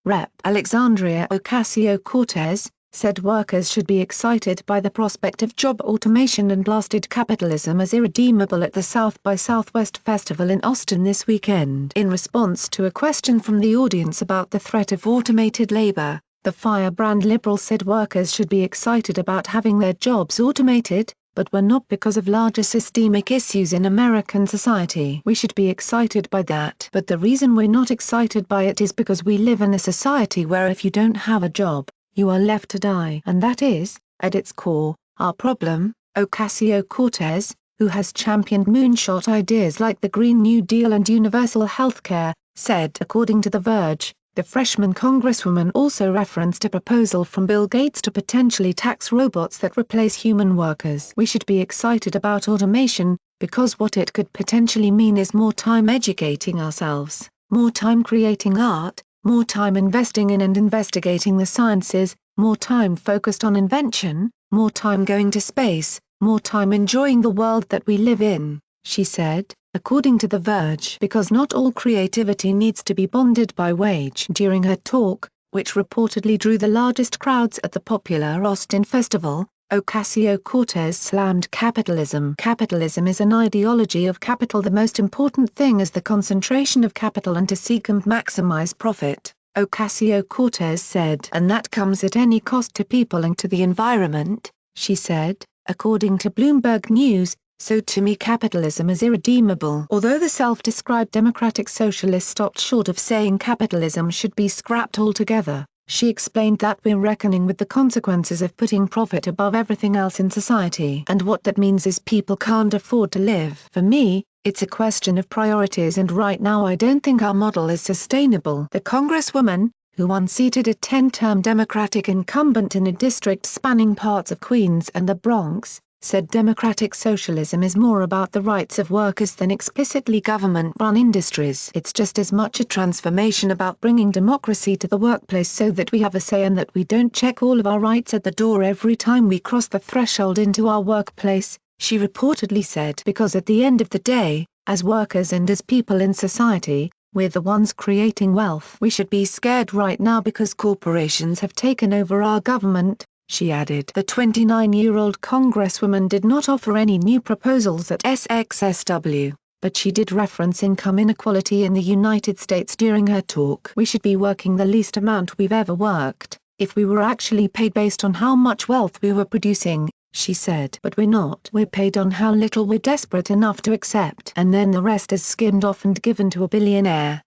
Rep. Alexandria Ocasio-Cortez, said workers should be excited by the prospect of job automation and blasted capitalism as irredeemable at the South by Southwest Festival in Austin this weekend. In response to a question from the audience about the threat of automated labor, the firebrand liberal said workers should be excited about having their jobs automated, but we're not because of larger systemic issues in American society. We should be excited by that. But the reason we're not excited by it is because we live in a society where if you don't have a job, you are left to die. And that is, at its core, our problem. Ocasio-Cortez, who has championed moonshot ideas like the Green New Deal and universal health care, said according to The Verge. The freshman congresswoman also referenced a proposal from Bill Gates to potentially tax robots that replace human workers. We should be excited about automation, because what it could potentially mean is more time educating ourselves, more time creating art, more time investing in and investigating the sciences, more time focused on invention, more time going to space, more time enjoying the world that we live in, she said, according to The Verge. Because not all creativity needs to be bonded by wage. During her talk, which reportedly drew the largest crowds at the popular Austin Festival, Ocasio-Cortez slammed capitalism. Capitalism is an ideology of capital. The most important thing is the concentration of capital and to seek and maximize profit, Ocasio-Cortez said. And that comes at any cost to people and to the environment, she said, according to Bloomberg News. So to me capitalism is irredeemable. Although the self-described democratic socialist stopped short of saying capitalism should be scrapped altogether, she explained that we're reckoning with the consequences of putting profit above everything else in society. And what that means is people can't afford to live. For me, it's a question of priorities, and right now I don't think our model is sustainable. The congresswoman, who unseated a 10-term Democratic incumbent in a district spanning parts of Queens and the Bronx, said democratic socialism is more about the rights of workers than explicitly government-run industries. It's just as much a transformation about bringing democracy to the workplace so that we have a say and that we don't check all of our rights at the door every time we cross the threshold into our workplace, she reportedly said. Because at the end of the day, as workers and as people in society, we're the ones creating wealth. We should be scared right now because corporations have taken over our government, she added. The 29-year-old congresswoman did not offer any new proposals at SXSW, but she did reference income inequality in the United States during her talk. We should be working the least amount we've ever worked, if we were actually paid based on how much wealth we were producing, she said. But we're not. We're paid on how little we're desperate enough to accept. And then the rest is skimmed off and given to a billionaire.